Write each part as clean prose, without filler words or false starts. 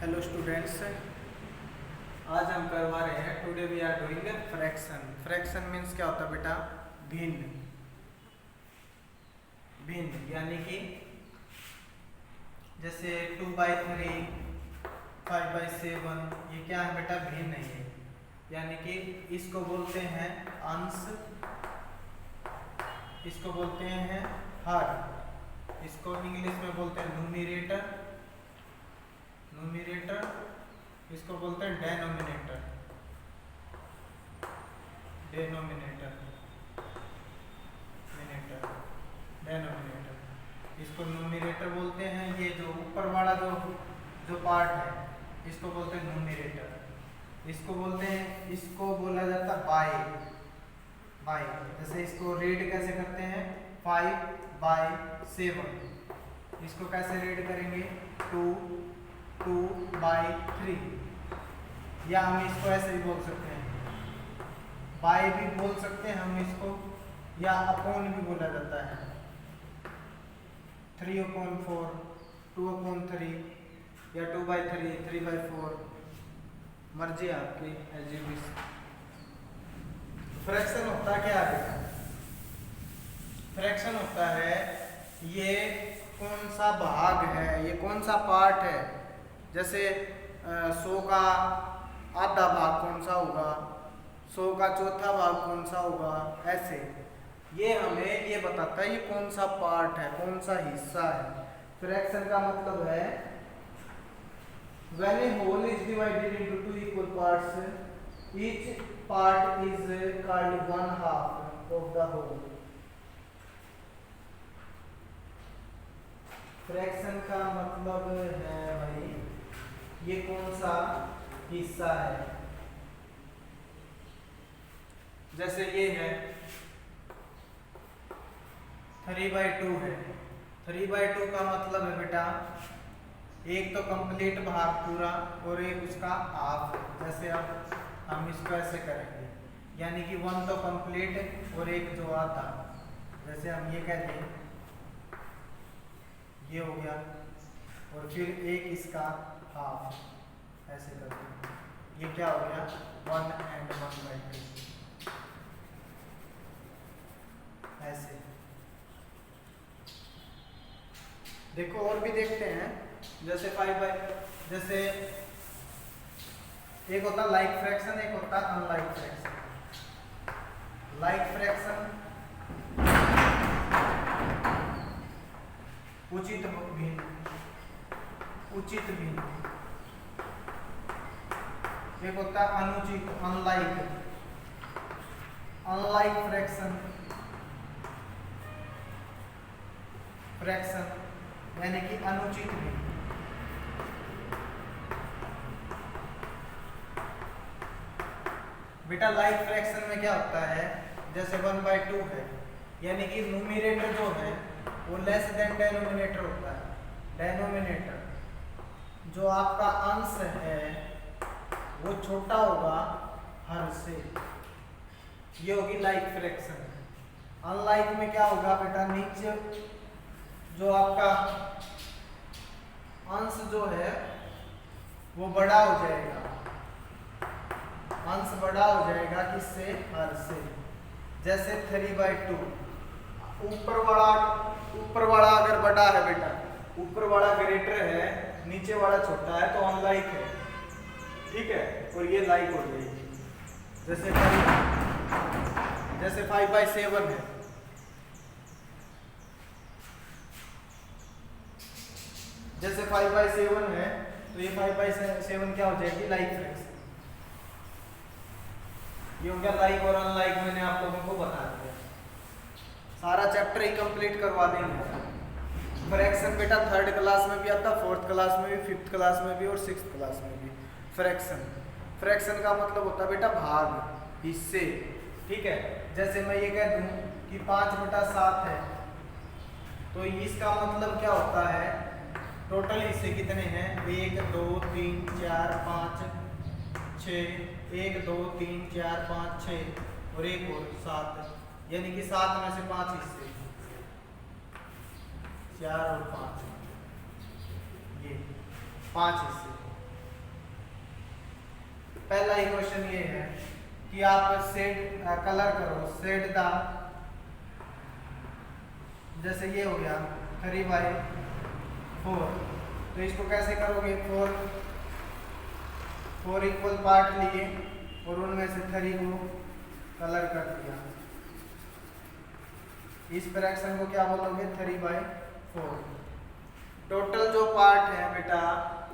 Hello students, आज हम करवा रहे हैं today we are doing fraction. Fraction means क्या होता है बेटा? भिन्न। भिन्न यानी कि जैसे 2/3, 5/7, ये क्या है बेटा? भिन्न नहीं है। यानी कि इसको बोलते हैं अंश, इसको बोलते हैं हर, इसको इंग्लिश में बोलते हैं न्यूमरेटर, इसको बोलते हैं डेनोमिनेटर, इसको न्यूमरेटर बोलते हैं। ये जो ऊपर वाला जो पार्ट है इसको बोलते हैं न्यूमरेटर। इसको बोलते हैं, इसको बोला जाता है बाई। जैसे इसको रीड कैसे करते हैं? 5/7। इसको कैसे रीड करेंगे? 2/3। या हम इसको ऐसे भी बोल सकते हैं, बाय भी बोल सकते हैं हम इसको, या अपॉन भी बोला जाता है। 3/4, 2/3 या 2/3, 3/4, मर्जी आपकी, एज यू विश। फ्रैक्शन होता क्या है? फ्रैक्शन होता है ये कौन सा भाग है, ये कौन सा पार्ट है। जैसे 100 का आधा भाग कौन सा होगा, 100 का चौथा भाग कौन सा होगा, ऐसे ये हमें ये बताता है ये कौन सा पार्ट है, कौन सा हिस्सा है। फ्रैक्शन का मतलब है when a whole is divided into two equal parts, each part is called 1/2 of the whole। Fraction का मतलब है भाई ये कौन सा हिस्सा है। जैसे ये है 3/2 है। 3/2 का मतलब है बेटा एक तो कंप्लीट भाग पूरा और एक उसका हाफ। जैसे अब हम इसको ऐसे करेंगे, यानी कि 1 तो कंप्लीट और एक जो आधा। जैसे हम ये कहते हैं ये हो गया, और फिर एक इसका हाफ, ऐसे करते हैं। ये क्या हो गया? 1 and 1/2, ऐसे। देखो और भी देखते हैं, जैसे जैसे एक होता लाइक फ्रैक्शन, एक होता अनलाइक फ्रैक्शन। लाइक फ्रैक्शन उचित भिन्न, एक होता है अनुचित, अनलाइक फ्रैक्शन यानी कि अनुचित भिन्न। बेटा लाइक फ्रैक्शन में क्या होता है? जैसे 1/2 है, यानी कि न्यूमरेटर जो है वो लेस देन डेनोमिनेटर होता है। डेनोमिनेटर जो आपका अंश है वो छोटा होगा हर से, ये होगी लाइक फ्रैक्शन। अनलाइक में क्या होगा बेटा? नीचे जो आपका अंश जो है वो बड़ा हो जाएगा, अंश बड़ा हो जाएगा किससे? हर से। जैसे 3/2, ऊपर वाला अगर बड़ा है बेटा, ऊपर वाला ग्रेटर है, नीचे वाला छोटा है, तो अनलाइक है, ठीक है, और ये लाइक हो जाएगी। जैसे 5/7 है, जैसे 5/7 है तो ये 5/7 क्या हो जाएगी? Like fraction. ये हो गया लाइक और अनलाइक, मैंने आप लोगों को बता दिया। सारा चैप्टर ही कंप्लीट करवा देंगे। फ्रैक्शन बेटा 3rd क्लास में भी आता, 4th क्लास में भी, 5th क्लास में भी और 6th क्लास में भी। फ्रैक्शन का मतलब होता है बेटा भाग, हिस्से, ठीक है। जैसे मैं ये कह दूं कि 5/7 है, तो इसका मतलब क्या होता है? टोटल हिस्से कितने हैं? 1 2 3 4 5 6, 1 2 3 4 5 6 और एक और 7, यानी कि 7 में से 5 हिस्से, 4 और 5, ये 5 हिस्से। पहला इक्वेशन ये है कि आप सेट कलर करो, सेट द, जैसे ये हो गया 3/4, तो इसको कैसे करोगे, 4 इक्वल पार्ट लिए और उनमें से 3 को कलर कर दिया। इस फ्रैक्शन को क्या बोलोगे, 3/4। टोटल जो पार्ट है बेटा,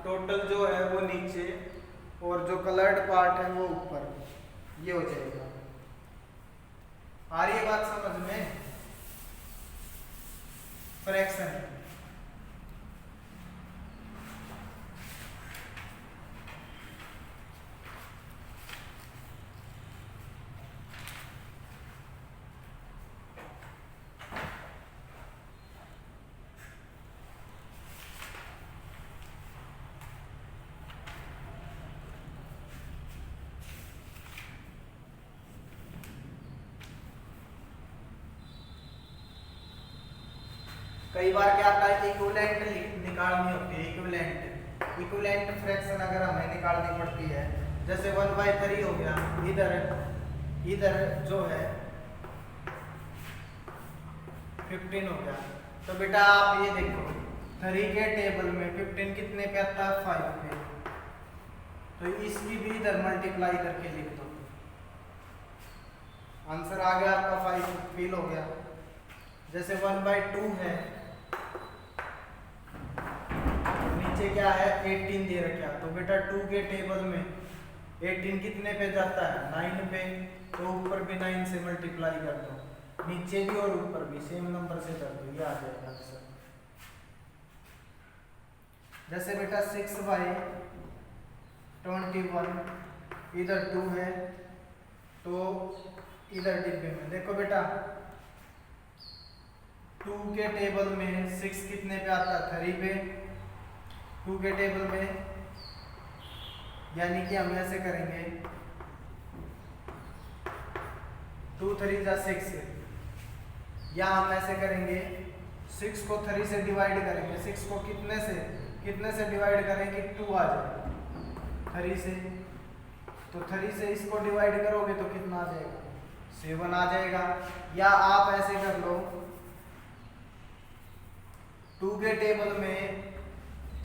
टोटल जो है वो नीचे और जो कलर्ड पार्ट है वो ऊपर, ये हो जाएगा। आ रही है बात समझ में? फ्रैक्शन कई बार क्या आता है, इक्विवेलेंट निकालनी होती है। इक्विवेलेंट फ्रैक्शन अगर हमें निकालनी पड़ती है, जैसे 1/3 हो गया, इधर जो है 15 हो गया, तो बेटा आप ये देखो 3 के टेबल में 15 कितने पे आता है, 5 पे, तो इसकी भी इधर मल्टीप्लाई करके लिख दो, आंसर आ गया आपका 5 फील हो गया। जैसे 1/2 है, नीचे क्या है 18 दे रखा, तो बेटा 2 के टेबल में 18 कितने पे जाता है, 9 पे, तो ऊपर भी 9 से मल्टीप्लाई कर दो, नीचे भी और ऊपर भी सेम नंबर से कर दो, ये आ जाएगा आंसर। जैसे बेटा 6/21, इधर 2 है तो इधर डिब्बे में देखो बेटा 2 के टेबल में 6 कितने पे आता है, 3 पे, 2 के टेबल में, यानी कि हम ऐसे करेंगे 2 3 जा 6, या हम ऐसे करेंगे 6 को 3 से डिवाइड करेंगे, 6 को कितने से डिवाइड करें कि 2 आ जाए 3 से, तो 3 से इसको डिवाइड करोगे तो कितना आ जाएगा, 7 आ जाएगा। या आप ऐसे कर लो 2 के टेबल में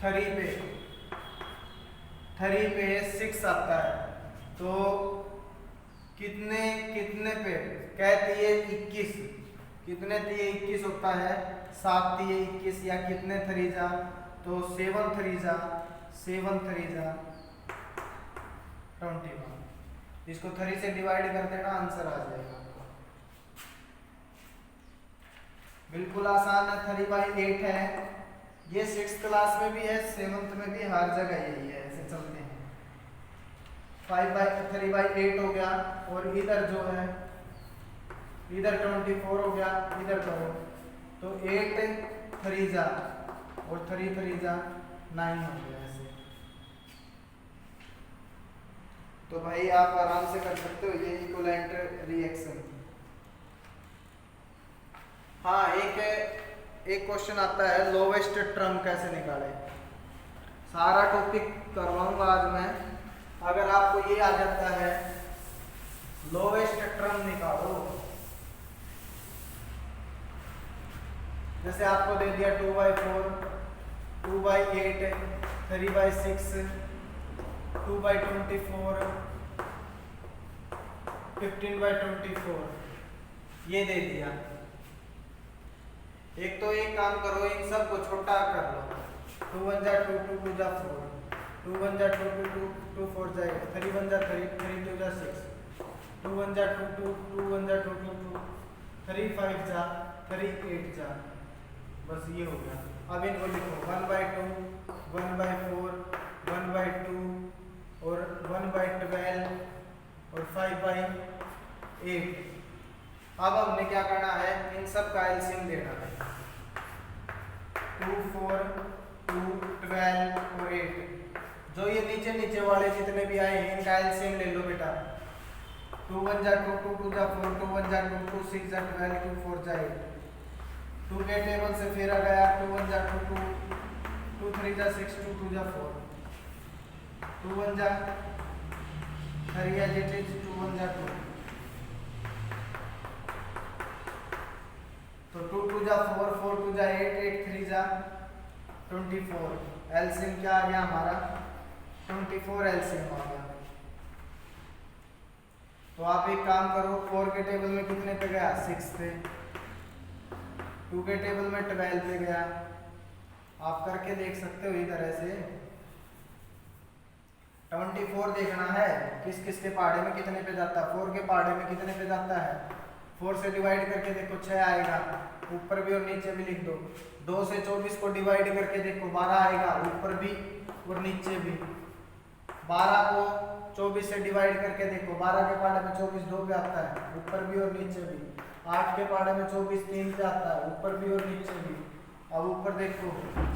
3 पे 6 आता है, तो कितने पे कहती है 21, कितने दिए 21 होता है, 7 दिए 21, या कितने 3 जा, तो 7 3 जा 21, इसको 3 से डिवाइड कर देना, आंसर आ जाएगा। बिल्कुल आसान है, 3/8 है, ये 6th क्लास में भी है, 7th में भी, हर जगह यही है, ऐसे चलते हैं। 3/8 हो गया, और इधर जो है इधर 24 हो गया, इधर करो तो 8 3 जा और 3 3 जा 9 हो गया ऐसे। तो भाई आप आराम से कर सकते हो ये इक्विवेलेंट रिएक्शन। हाँ, एक क्वेश्चन आता है लोवेस्ट टर्म कैसे निकाले। सारा टॉपिक करवाऊंगा आज मैं, अगर आपको ये आ जाता है लोवेस्ट टर्म निकालो, जैसे आपको दे दिया 2/4, 2/8, 3/6, 2/24, 15/24, ये दे दिया। एक काम करो, इन सब को छोटा कर लो, 2 1 जा 2 2 2 जा 4, 2 1 जा 2 2 2 2 4 जाएगा, 3 1 जा 3 3 2 जा 6, 2 1 जा 2 2 2 1 जा 2 2 2, 3 5 जा 3 8 जा, बस ये हो गया। अब इनको लिखो 1/2, 1/4, 1/2 और 1/12 और 5/8। अब हमने क्या करना है, इन सब का एलसीएम लेना है, 2 4 2 12 और 8, जो ये नीचे वाले जितने भी आए हैं इनका एलसीएम ले लो बेटा। 2 1 जा 2 2 2 जा 4, 2 1 जा 2 2 6 जा 12, 2 4 जा 8, 2 के टेबल से फिर आ गया 2 1 जा 2 2 2 3 जा 6, 2 2 जा 4, 2 1 जा 3 as it is, 2 1 जा 2, तो 2 2 जा 4, 4 2 जा 8, 8 3 जा 24। एलसीएम क्या आ गया हमारा 24 एलसीएम आ गया। तो आप एक काम करो, 4 के टेबल में कितने पे गया 6 पे, 2 के टेबल में 12 पे गया। आप करके देख सकते हो इस तरह से। 24 देखना है किस किस के पहाड़े में कितने पे जाता है, 4 के पहाड़े में कितने पे जाता है, 4 से डिवाइड करके देखो 6 आएगा, ऊपर भी और नीचे भी लिख दो। 2 से 24 को डिवाइड करके देखो 12 आएगा, ऊपर भी और नीचे भी। 12 को 24 से डिवाइड करके देखो, 12 के पहाड़े में 24 2 पे आता है, ऊपर भी और नीचे भी। 8 के पहाड़े में 24 3 पे आता है, ऊपर भी और नीचे भी। अब ऊपर देखो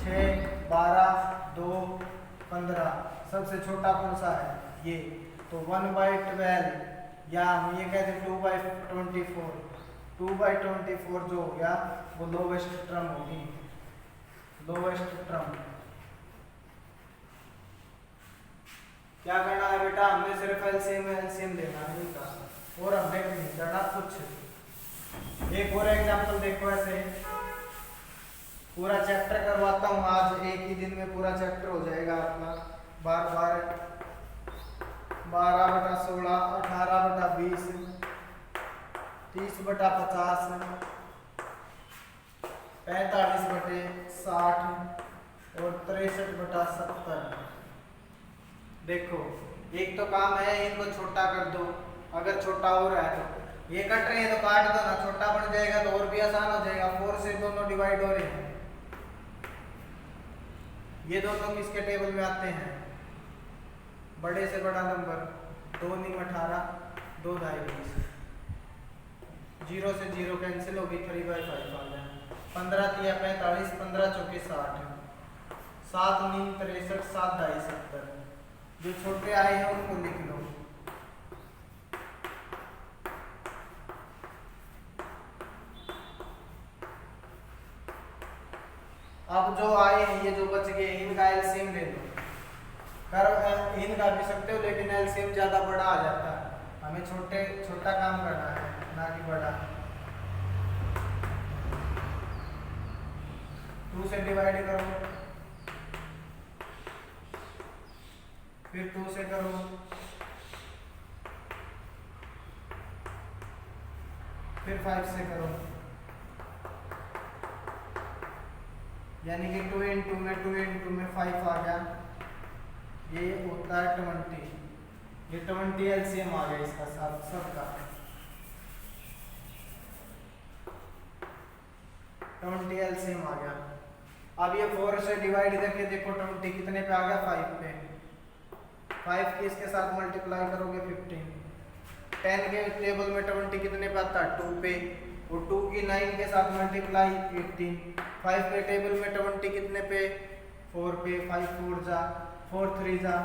6 12 2 15, सबसे छोटा कौन सा है ये, तो 1/12 या हम ये कहते हैं 2/24। 2/24 जो हो गया वो लोवेस्ट टर्म होगी, लोवेस्ट टर्म। क्या करना है बेटा, हमने सिर्फ एलसीएम लेना है इनका, और हमने नहीं करना कुछ। एक और एग्जांपल देखो, ऐसे पूरा चैप्टर करवाता हूँ आज, एक ही दिन में पूरा चैप्टर हो जाएगा अपना। 12 12/16, 18/20, 30/50, 45/60 और 63/70। देखो एक तो काम है इनको छोटा कर दो, अगर छोटा हो रहा है तो ये कट रहे हैं तो काट दो ना, छोटा बन जाएगा तो और भी आसान हो जाएगा। 4 से दोनों डिवाइड हो रहे हैं, ये दोनों किसके टेबल में आते हैं, बड़े से बड़ा नंबर, 2 9 18, 2 2 20, 0 से 0 कैंसिल होगी, 3/5 आ गया। 15 3 45, 15 4 60, 7 9 63, 7 2 70। जो छोटे आए हैं उनको लिख लो। अब जो आए हैं ये जो बच गए इनका एलसीएम ले लो। कर इनका भी सकते हो लेकिन एलसीएम ज्यादा बड़ा आ जाता है, हमें छोटा काम करना है ना कि बड़ा। 2 से डिवाइड करो, फिर 2 से करो, फिर 5 से करो, यानी कि 2 × 2 में 5 आ गया, ये होता है 20। ये 20 एलसीएम आ गया इसका सबका, 20 एलसीएम आ गया। अब ये 4 से डिवाइड करके देखो 20 कितने पे आ गया 5 पे। 5 के इसके साथ मल्टीप्लाई करोगे 15। 10 के टेबल में 20 कितने पे आता है 2 पे, और 2 की 9 के साथ मल्टीप्लाई 18। 5 के टेबल में 20 कितने पे 4 पे, 5 4 जा 4 3 जा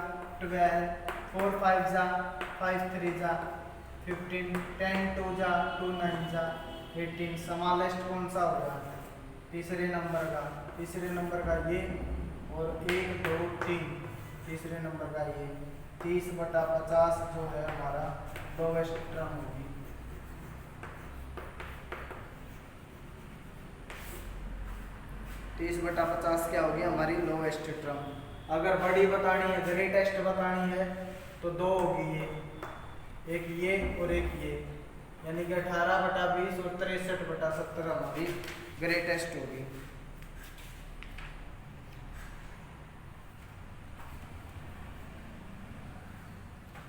12, 4 5 जा 5 3 जा 15, 10 2 जा 2 9 जा 18। स्मॉलेस्ट कौन सा होगा तीसरे नंबर का ये, और 1 2 3 तीसरे नंबर का ये। 30/50 जो है हमारा लोवेस्ट टर्म होगी। तीस बटा 50 क्या होगी हमारी लोवेस्ट टर्म। अगर बड़ी बतानी है, ग्रेटेस्ट बतानी है तो 2 होगी, ये एक ये और एक ये, यानी कि 18/20 और 63/70 हमारी ग्रेटेस्ट होगी।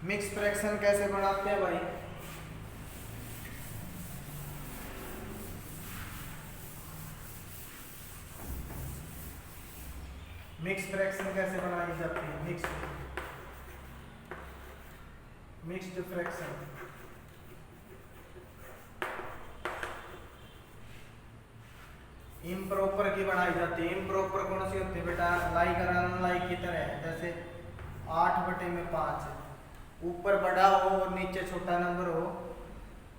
मिक्स फ्रैक्शन कैसे बनाते हैं भाई, मिक्स फ्रैक्शन कैसे बनाई जाती है, मिक्स्ड फ्रैक्शन। इम्प्रॉपर की बनाई जाती है। इम्प्रॉपर कौन सी होती है बेटा, लाइक और अनलाइक की तरह है। जैसे 8/5 ऊपर बड़ा हो और नीचे छोटा नंबर हो,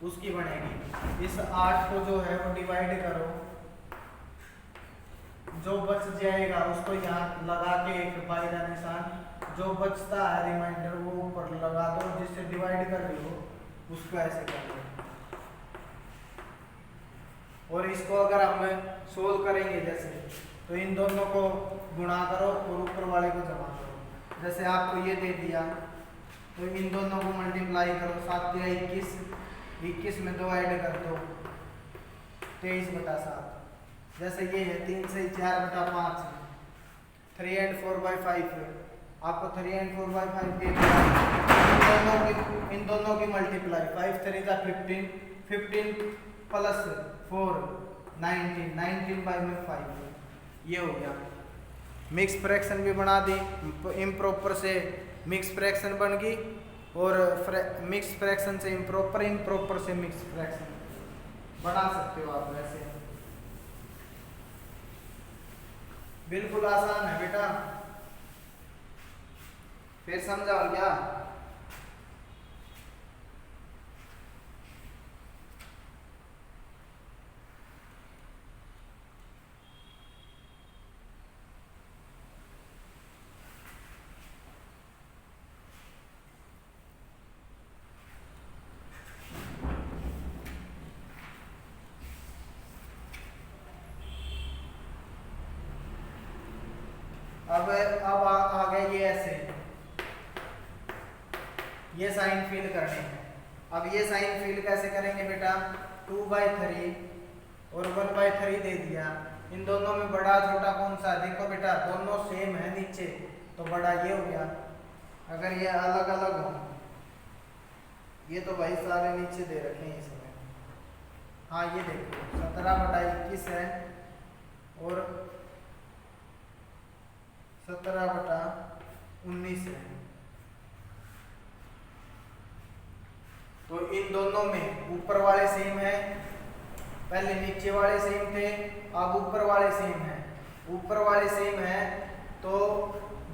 उसकी बनेगी। इस 8 को जो है वो डिवाइड करो, जो बच जाएगा उसको यहाँ लगा के एक बाई का निशान जो बचता है रिमाइंडर वो ऊपर लगा दो, जिससे डिवाइड कर रही हो उसको ऐसे कर दो। और इसको अगर हम सोल्व करेंगे जैसे, तो इन दोनों को गुणा करो और ऊपर वाले को जमा करो। जैसे आपको ये दे दिया तो इन दोनों को मल्टीप्लाई करो, 7 या 21, 21 में 2 ऐड कर दो, 23/7। जैसे ये है 3 से 4/5, 3 and 4/5, आपको 3 and 4/5 दे दिया। इन दोनों की मल्टीप्लाई, 5 3 जा 15, 15 प्लस 4 19, 19/5, ये हो गया। मिक्स फ्रैक्शन भी बना दी, इम्प्रॉपर से मिक्स फ्रैक्शन बन गई, और मिक्स फ्रैक्शन से इम्प्रॉपर, इम्प्रॉपर से मिक्स फ्रैक्शन बना सकते हो आप वैसे। बिल्कुल आसान है बेटा, फिर समझाओ क्या? अब आ गए ये ऐसे, ये साइन फिल करने हैं। अब ये साइन फिल कैसे करेंगे बेटा? 2/3 और 1/3 दे दिया। इन दोनों में बड़ा छोटा कौन सा है? देखो बेटा दोनों सेम है नीचे, तो बड़ा ये हो गया। अगर ये अलग अलग हो, ये तो भाई सारे नीचे दे रखे हैं इसमें। हाँ ये देखो 17/21 है और 17/19 है। तो इन दोनों में ऊपर वाले सेम है, पहले नीचे वाले सेम थे, अब ऊपर वाले सेम है। ऊपर वाले सेम है तो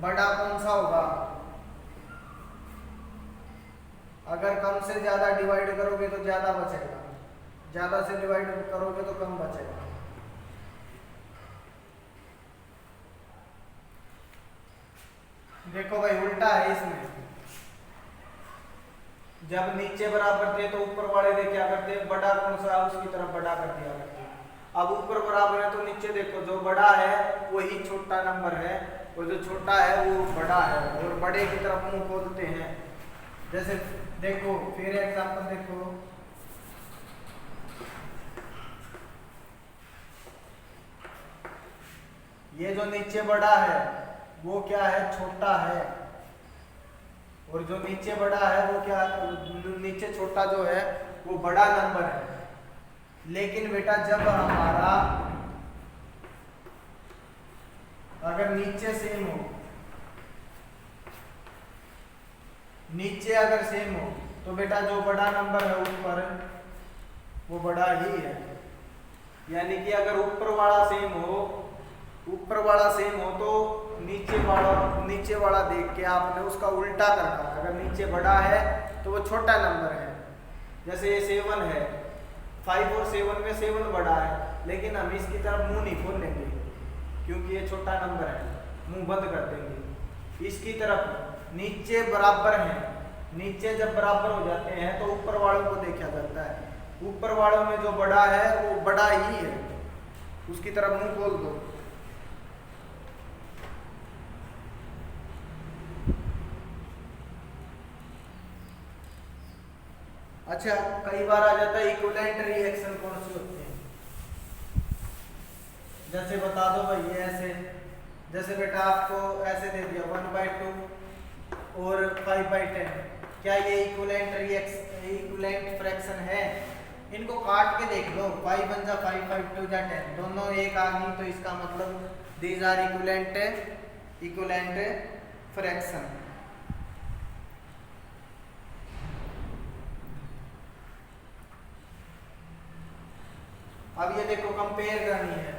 बड़ा कौन सा होगा? अगर कम से ज्यादा डिवाइड करोगे तो ज्यादा बचेगा, ज्यादा से डिवाइड करोगे तो कम बचेगा। देखो भाई उल्टा है इसमें, जब नीचे बराबर थे तो ऊपर वाले दे क्या करते? बड़ा कौन सा उसकी तरफ बड़ा कर दिया करते। अब ऊपर बराबर है तो नीचे देखो जो बड़ा है वही छोटा नंबर है, और जो छोटा है वो बड़ा है, और बड़े की तरफ मुंह खोलते हैं। जैसे देखो फिर एग्जांपल देखो, ये जो नीचे बड़ा है वो क्या है? छोटा है, और जो नीचे बड़ा है वो क्या? नीचे छोटा जो है वो बड़ा नंबर है। लेकिन बेटा जब हमारा अगर नीचे सेम हो, नीचे अगर सेम हो तो बेटा जो बड़ा नंबर है ऊपर वो बड़ा ही है। यानी कि अगर ऊपर वाला सेम हो, ऊपर वाला सेम हो तो नीचे वाला देख के आपने उसका उल्टा करना है। अगर नीचे बड़ा है तो वो छोटा नंबर है। जैसे ये 7 है, 5 और 7 में 7 बड़ा है, लेकिन हम इसकी तरफ मुंह नहीं खोलेंगे क्योंकि ये छोटा नंबर है, मुंह बंद कर देंगे। इसकी तरफ नीचे बराबर है, नीचे जब बराबर हो जाते हैं तो ऊपर वालों को देखा जाता है। ऊपर वालों में जो बड़ा है वो बड़ा ही है, उसकी तरफ मुंह खोल दो। अच्छा कई बार आ जाता है इक्विवेलेंट रिएक्शन कौन सी होती है? जैसे बता दो भाई ये ऐसे, जैसे बेटा आपको ऐसे दे दिया 1/2 और 5/10, क्या ये इक्विवेलेंट फ्रैक्शन है? इनको काट के देख लो, 5 1 जा 5, 5 2 जा 10, दोनों एक आ गई, तो इसका मतलब दीज आर इक्विवेलेंट फ्रैक्शन। अब ये देखो कंपेयर करनी है।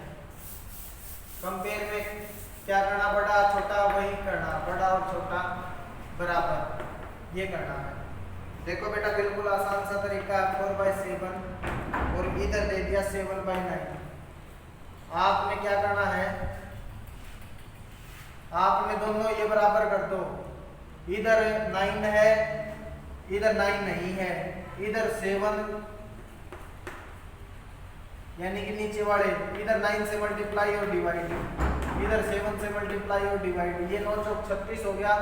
कंपेयर में क्या करना? बड़ा छोटा वही करना, बड़ा और छोटा बराबर, ये करना है। देखो बेटा बिल्कुल आसान सा तरीका है, 4/7 और इधर दे दिया 7/9। आपने क्या करना है? आपने दोनों ये बराबर कर दो, इधर 9 है, इधर 9 नहीं है, इधर 7 यानी कि नीचे वाले इधर 9 से मल्टीप्लाई और डिवाइड, इधर 7 से मल्टीप्लाई और डिवाइड, ये 9 चौक 36 हो गया,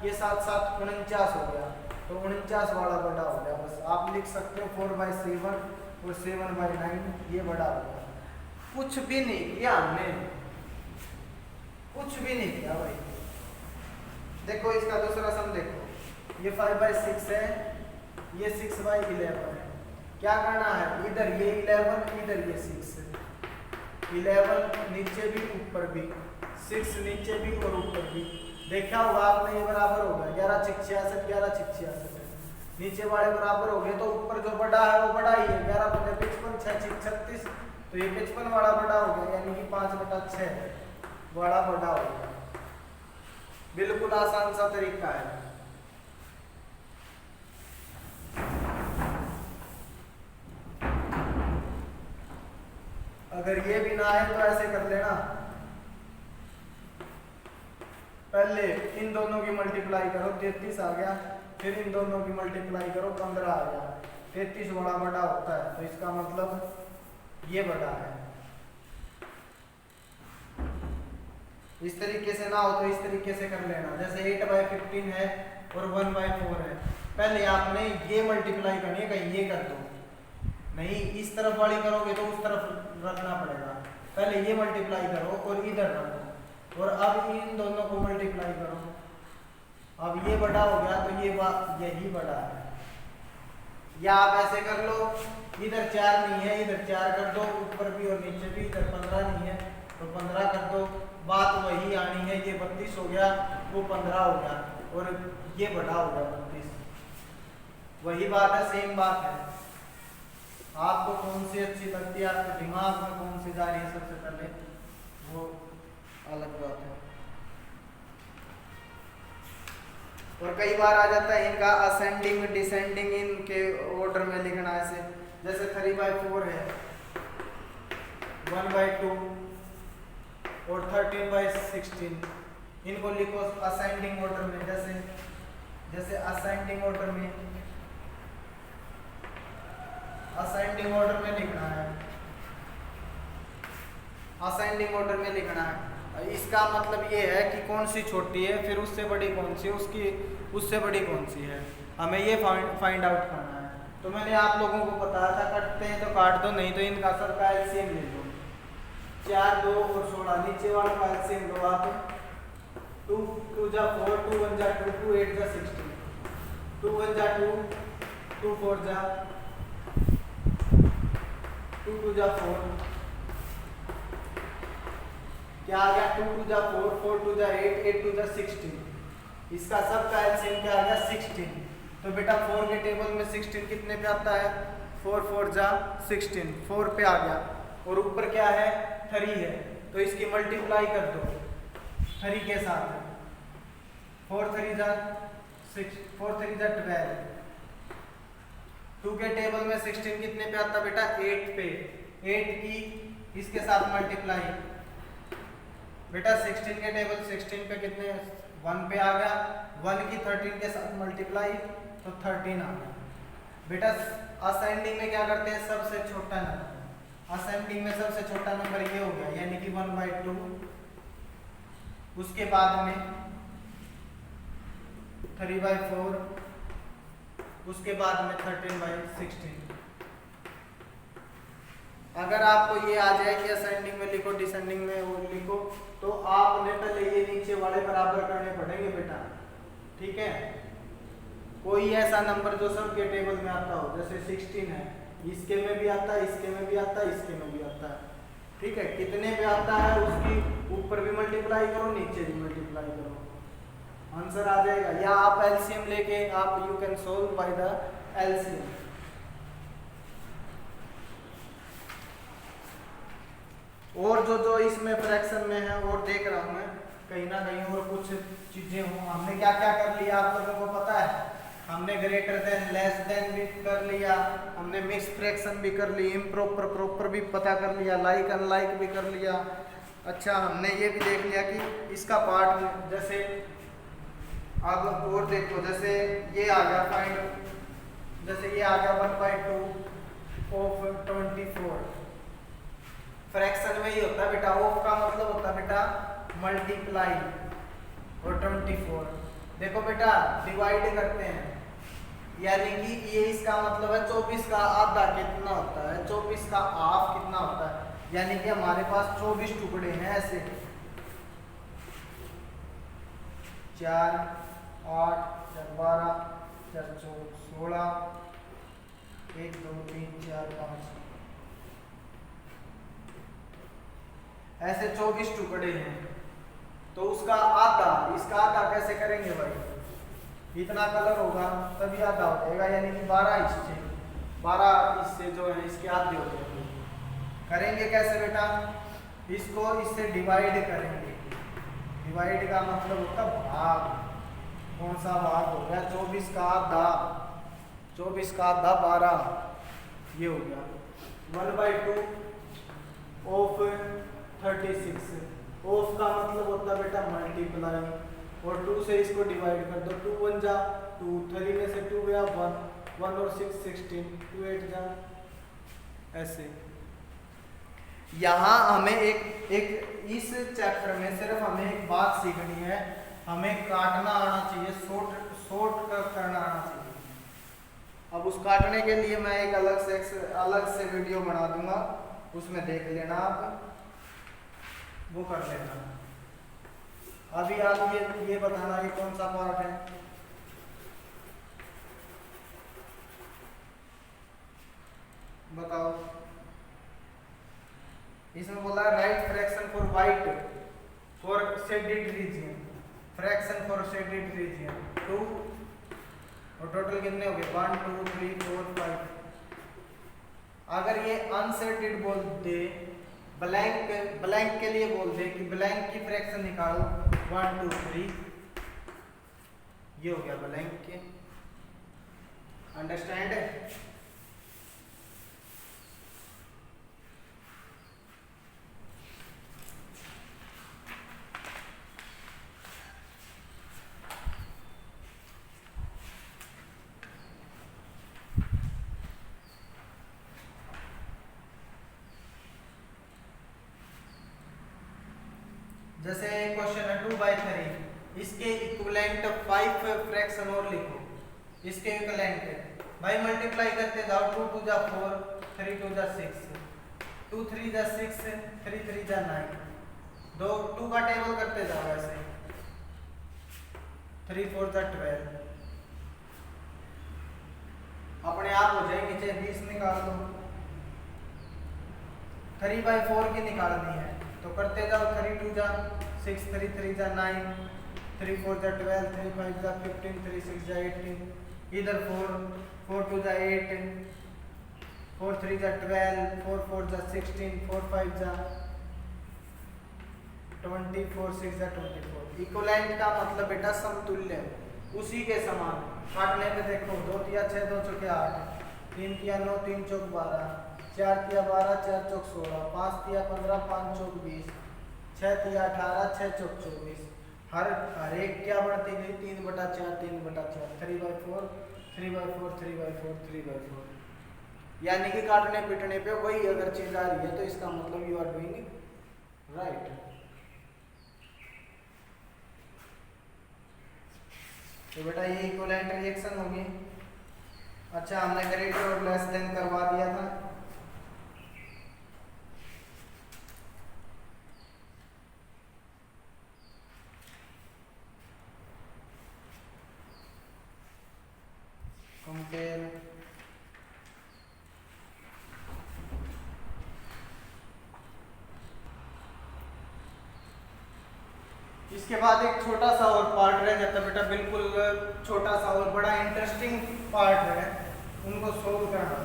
ये 7 7 49 हो गया, तो 49 वाला बड़ा हो गया। बस आप लिख सकते हो 4/7 और 7/9 ये बड़ा हो गया। कुछ भी नहीं किया हमने, कुछ भी नहीं किया भाई। देखो इसका दूसरा सम देखो, ये 5/6 है, ये 6/11 है। क्या करना है, इधर ये 11, इधर ये 6, 11 नीचे भी ऊपर भी, 6 नीचे भी और ऊपर भी। देखा होगा आपने, ये बराबर होगा 11 6 66, 11 6 66 नीचे वाले बराबर हो गए, तो ऊपर जो बड़ा है वो बड़ा ही है, 11 × 55 6 6 36, तो ये 55 वाला बड़ा हो गया, यानी कि 5/6 वाला बड़ा हो गया। बिल्कुल आसान सा तरीका है। अगर ये भी ना आए तो ऐसे कर लेना, पहले इन दोनों की मल्टीप्लाई करो, 33 आ गया, फिर इन दोनों की मल्टीप्लाई करो, 15 आ गया। 33 बड़ा बड़ा होता है, तो इसका मतलब ये बड़ा है। इस तरीके से ना हो तो इस तरीके से कर लेना, जैसे 8/15 है और 1/4 है। पहले आपने ये मल्टीप्लाई करनी है, कहीं ये कर दो, नहीं इस तरफ वाली करोगे तो उस तरफ रखना पड़ेगा। पहले ये मल्टीप्लाई करो और इधर रखो, और अब इन दोनों को मल्टीप्लाई करो। अब ये बड़ा हो गया, तो ये यही बड़ा है। या आप ऐसे कर लो, इधर 4 नहीं है, इधर 4 कर दो, ऊपर भी और नीचे भी। इधर 15 नहीं है तो 15 कर दो, बात वही आनी है। ये 32 हो गया, वो 15 हो गया, और ये बड़ा हो गया 32। वही बात है, सेम बात है। आपको कौन सी अच्छी लगती है, आपके दिमाग में कौन सी जा रही है सबसे पहले, वो अलग बात है। और कई बार आ जाता है इनका असेंडिंग डिसेंडिंग, इनके ऑर्डर में लिखना ऐसे, जैसे 3/4 है, 1/2 और 13/16, इनको लिखो असेंडिंग ऑर्डर में। जैसे असेंडिंग ऑर्डर में, असेंडिंग ऑर्डर में लिखना है, असेंडिंग ऑर्डर में लिखना है। इसका मतलब ये है कि कौन सी छोटी है, फिर उससे बड़ी कौन सी है, उससे बड़ी कौन सी है, हमें ये फाइंड आउट करना है। तो मैंने आप लोगों को बताया था, कटते हैं तो काट दो, नहीं तो इनका सबका एलसीएम ले लो। 4 2 और 16, नीचे वाला का एलसीएम लो आप। 2 2 जा 4, 2 1 जा 2, 2 8 जा 16, 2 1 जा 2, 2 4 जा 2 2 जा 4, क्या आ गया, 2 2 जा 4, 4 2 जा 8, 8 2 जा 16। इसका सबका एलसीएम क्या आ गया, 16। तो बेटा 4 के टेबल में 16 कितने पे आता है, 4 4 जा 16, 4 पे आ गया, और ऊपर क्या है, 3 है, तो इसकी मल्टीप्लाई कर दो 3 के साथ। 4 3 जा 6, 4 3 जा 12। 2 के टेबल में 16 कितने पे आता बेटा, 8 पे, 8 की इसके साथ मल्टीप्लाई, बेटा 16 के टेबल 16 पे कितने, 1 पे आ गया, 1 की 13 के साथ मल्टीप्लाई, तो 13 आ गया। बेटा असेंडिंग में क्या करते हैं, सबसे छोटा नंबर, असेंडिंग में सबसे छोटा नंबर ये हो गया, यानी कि 1/2, उसके बाद में 3/4, उसके बाद में 13/16। अगर आपको ये आ जाए कि असेंडिंग में लिखो, डिसेंडिंग में वो लिखो, तो आपने पहले ये नीचे वाले बराबर करने पड़ेंगे बेटा, ठीक है। कोई ऐसा नंबर जो सबके टेबल में आता हो, जैसे 16 है, इसके में भी आता है, इसके में भी आता है, इसके में भी आता है, ठीक है। कितने पे आता है उसकी ऊपर भी मल्टीप्लाई करो, नीचे भी मल्टीप्लाई करो, आंसर आ जाएगा। या आप एलसीएम लेके आप you can solve by the LCM. और जो इसमें फ्रैक्शन में है, और देख रहा हूं मैं कहीं ना कहीं और कुछ चीजें हों। हमने क्या क्या कर लिया आप लोगों को पता है, हमने ग्रेटर देन लेस देन भी कर लिया, हमने मिक्स फ्रैक्शन भी कर ली, इम्प्रॉपर प्रॉपर भी पता कर लिया, लाइक अनलाइक भी कर लिया। अच्छा, हमने ये भी देख लिया कि इसका पार्ट, जैसे अब और देखो, जैसे ये आ गया फाइंड, जैसे ये आ गया 1/2 ऑफ 24। फ्रैक्शन में ही होता है बेटा, ऑफ का मतलब होता है बेटा मल्टीप्लाई, और 24 देखो बेटा डिवाइड करते हैं, यानी कि ये इसका मतलब है 24 का आधा कितना होता है, 24 का हाफ कितना होता है, यानी कि हमारे पास 24 टुकड़े हैं ऐसे 4 8 4 12 4 16 1 2 3 4 5 ऐसे 24 टुकड़े हैं। तो उसका आधा, इसका आधा कैसे करेंगे भाई, इतना कलर होगा तभी आधा हो जाएगा, यानी कि 12 हिस्से जो है इसके आधे हो जाएंगे। करेंगे कैसे बेटा, इसको इससे डिवाइड करेंगे, डिवाइड का मतलब होता है भाग, कौन सा भाग हो गया 24 का आधा, 24 का आधा 12, ये हो गया 1/2 ऑफ 36। ऑफ का मतलब होता है बेटा मल्टीप्लाई, और 2 से इसको डिवाइड कर दो, 2 1 जा 2, 3 में से 2 गया 1, 1 और 6 16, 2 8 जा ऐसे। यहाँ हमें एक इस चैप्टर में सिर्फ हमें एक बात सीखनी है, हमें काटना आना चाहिए, शॉर्ट करना आना चाहिए। अब उस काटने के लिए मैं एक अलग से वीडियो बना दूंगा, उसमें देख लेना आप, वो कर लेना। अभी आप ये बताना कि कौन सा पार्ट है, बताओ। इसमें बोला right fraction for white for shaded region, fraction for shaded region 2, और टोटल कितने हो गए 1 2 3 4 5। अगर ये अनशेडेड बोल दे, ब्लैंक के लिए बोल दे कि ब्लैंक की फ्रैक्शन निकालो 1 2 3, ये हो गया ब्लैंक के, अंडरस्टैंड। जैसे क्वेश्चन है 2/3, इसके इक्विवेलेंट 5 फ्रैक्शन और लिखो, इसके इक्विवेलेंट भाई मल्टीप्लाई करते जाओ, 2 2 जा 4, 3 2 जा 6, 2 3 जा 6, 3 3 जा 9, 2 2 का टेबल करते जाओ ऐसे, 3 4 जा 12, अपने आप हो जाएगी, नीचे 20 निकाल दो। 3/4 की निकालनी है तो करते जाओ, 3 2 जा 6, 3 3 जा 9, 3 4 जा 12, 3 5 जा 15, 3 6 जा 18, इधर 4 4 2 जा 8, 4 3 जा 12, 4 4 जा 16, 4 5 जा 20, 4 6 जा 24। इक्विवेलेंट का मतलब बेटा समतुल्य, उसी के समान। काटने पे देखो, 2 तिया 6 2 चौके 8, 3 तिया 9 3 चौक 12, 4 तिया 12 4 चौक 16, 5 तिया 15 5 चौक 20, 6 तिया 18 6 चौक 24। हर एक क्या बढ़ती गई 3/4 3/4, 3/4 3/4 3/4 3/4, यानी कि काटने पीटने पे वही अगर चीज आ रही है तो इसका मतलब यू आर डूइंग राइट। तो बेटा ये इक्विवेलेंट रिएक्शन होगी। अच्छा, हमने ग्रेटर और लेस देन करवा दिया था। कंपेयर, इसके बाद एक छोटा सा और पार्ट रह जाता बेटा, बिल्कुल छोटा सा और बड़ा इंटरेस्टिंग पार्ट है, उनको सोल्व करना।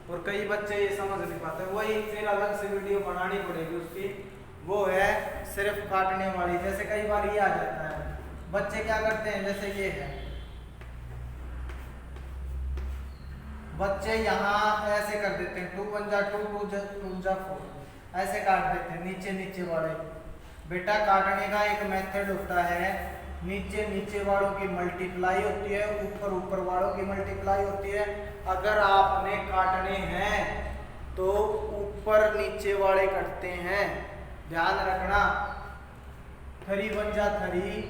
और कई बच्चे ये समझ नहीं पाते, वही फिर अलग से वीडियो बनानी पड़ेगी उसकी, वो है सिर्फ काटने वाली। जैसे कई बार ये आ जाता है, बच्चे क्या करते हैं, जैसे ये है, बच्चे यहाँ ऐसे कर देते हैं, 2 1 जा 2 2 जा 4, ऐसे काट देते हैं नीचे नीचे वाले। बेटा काटने का एक मेथड होता है नीचे नीचे वालों की मल्टीप्लाई होती है, ऊपर ऊपर वालों की मल्टीप्लाई होती है। अगर आपने काटने हैं तो ऊपर नीचे वाले कटते हैं, ध्यान रखना। 3 1 जा 3,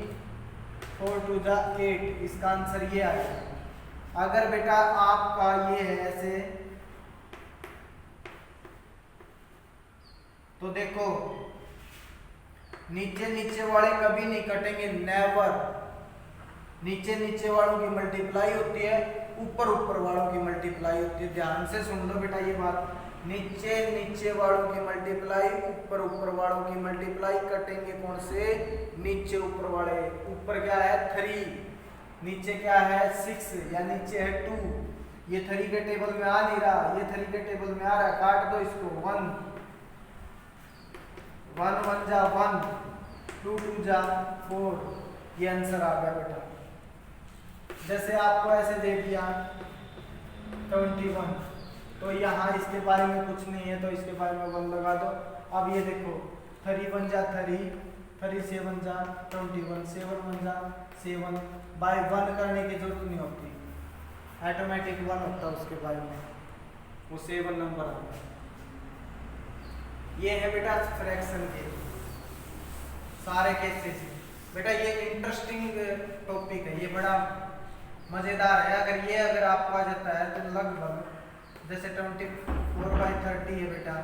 4 2 जा 8, इसका आंसर ये आएगा। अगर बेटा आपका ये है ऐसे, तो देखो नीचे नीचे वाले कभी नहीं कटेंगे, नेवर। नीचे नीचे वालों की मल्टीप्लाई होती है, ऊपर ऊपर वालों की मल्टीप्लाई होती है। ध्यान से सुन लो बेटा ये बात, नीचे नीचे वालों की मल्टीप्लाई, ऊपर ऊपर वालों की मल्टीप्लाई। कटेंगे कौन से? नीचे ऊपर वाले। ऊपर क्या है? 3, नीचे क्या है? 6, या नीचे है 2। ये 3 के टेबल में आ नहीं रहा, ये 3 के टेबल में आ रहा है, काट दो इसको। 1 1 1 जा 1, 2 2 जा 4, ये आंसर आ गया बेटा। जैसे आपको ऐसे दे दिया 21, तो यहाँ इसके बारे में कुछ नहीं है, तो इसके बारे में 1 लगा दो। अब ये देखो 3 1 जा 3, 3 7 जा 21, 7 1 जा 7, बाय 1 करने की जरूरत नहीं होती, ऑटोमेटिक 1 होता है उसके बारे में, वो 7 नंबर आता है। ये है बेटा फ्रैक्शन के सारे केसेस। बेटा ये इंटरेस्टिंग टॉपिक है, ये बड़ा मजेदार है। अगर आपको आ जाता है तो लगभग जैसे 24/30 है बेटा,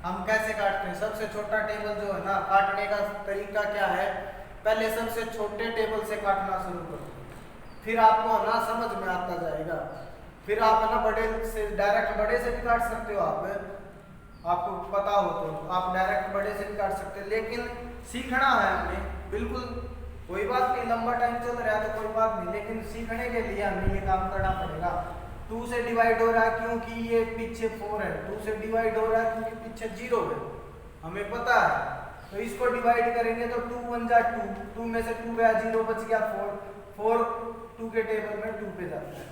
हम कैसे काटते हैं? सबसे छोटा टेबल जो है ना, काटने का तरीका क्या है? पहले सबसे छोटे टेबल से काटना शुरू करो, फिर आपको ना समझ में आता जाएगा। फिर आप ना बड़े से, डायरेक्ट बड़े से भी काट सकते हो, आपको पता हो तो आप डायरेक्ट बड़े से भी काट सकते हैं, लेकिन सीखना है हमें। बिल्कुल कोई बात नहीं, लंबा टाइम चल रहा है तो कोई बात नहीं, लेकिन सीखने के लिए हमें ये काम करना पड़ेगा। 2 से डिवाइड हो रहा है क्योंकि ये पीछे 4 है, 2 से डिवाइड हो रहा है क्योंकि पीछे 0 है, हमें पता है। तो इसको डिवाइड करेंगे तो 2 1 जा 2, 2 में से 2 गया, 0 बच गया 4, 4 2 के टेबल में 2 पे जाता है।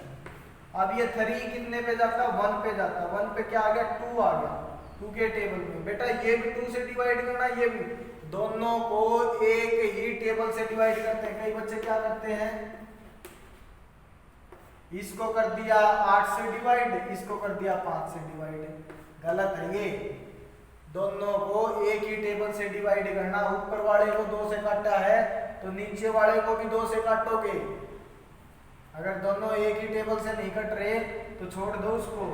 अब ये 3 कितने पे जाता है? 1 पे जाता है। 1 पे क्या आ गया? 2 आ गया 2 के टेबल में। बेटा ये भी 2 से डिवाइड करना, ये भी, दोनों को एक ही टेबल से डिवाइड करते हैं। कई बच्चे क्या करते हैं, इसको कर दिया 8 से डिवाइड, इसको कर दिया 5 से डिवाइड। गलत है ये, दोनों को एक ही टेबल से डिवाइड करना। ऊपर वाले को 2 से काटा है तो नीचे वाले को भी 2 से काटोगे। अगर दोनों एक ही टेबल से नहीं कट रहे तो छोड़ दो उसको।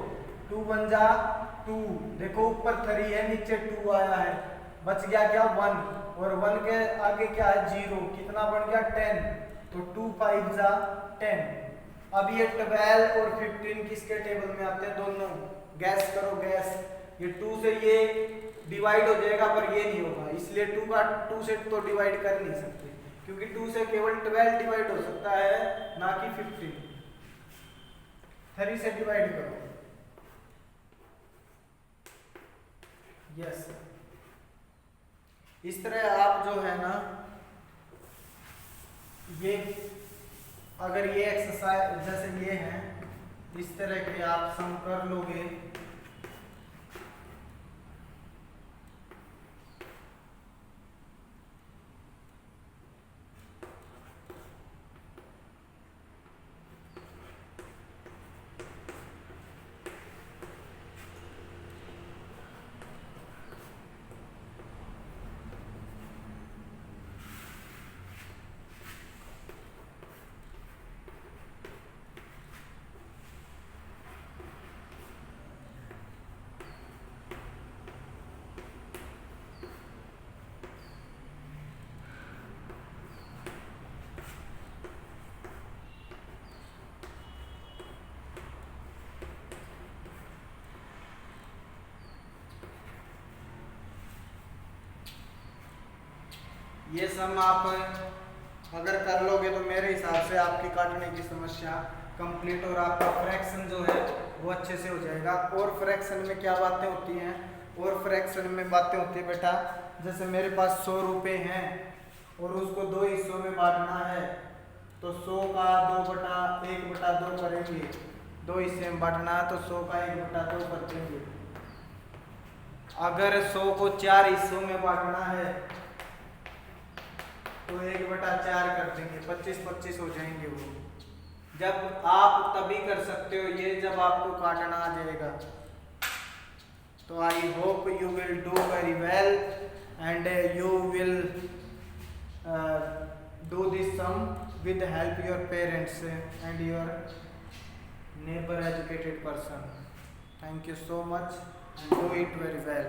2 1 जा 2, देखो ऊपर 3 है, नीचे 2 आया है, बच गया क्या? 1, और 1 के आगे क्या है? 0, कितना बन गया? 10, तो 2 5 जा 10। अब ये 12 और 15 किसके टेबल में आते हैं? दोनों। गैस करो, गैस। ये 2 से ये डिवाइड हो जाएगा पर ये नहीं होगा, इसलिए 2 से तो डिवाइड कर नहीं सकते, क्योंकि 2 से केवल 12 डिवाइड हो सकता है, ना कि 15। 3 से डिवाइड करो। यस, इस तरह आप जो है ना, ये अगर ये एक्सरसाइज जैसे ये है, इस तरह के आप सम कर लोगे ये सम आप अगर कर लोगे तो मेरे हिसाब से आपकी काटने की समस्या कंप्लीट, और आपका फ्रैक्शन जो है वो अच्छे से हो जाएगा। और फ्रैक्शन में क्या बातें होती हैं? और फ्रैक्शन में बातें होती है बेटा, जैसे मेरे पास 100 रुपये हैं और उसको 2 हिस्सों में बांटना है, तो 100 का 1/2 करेंगे। 2 हिस्से में बांटना है तो 100 का 1/2 कर देंगे। अगर 100 को 4 हिस्सों में बांटना है तो 1/4 कर देंगे, 25-25 हो जाएंगे वो। जब आप तभी कर सकते हो ये जब आपको काटना आ जाएगा। तो I hope you will do very well and you will do this sum with the help your parents and your neighbor educated person. Thank you so much and do it very well.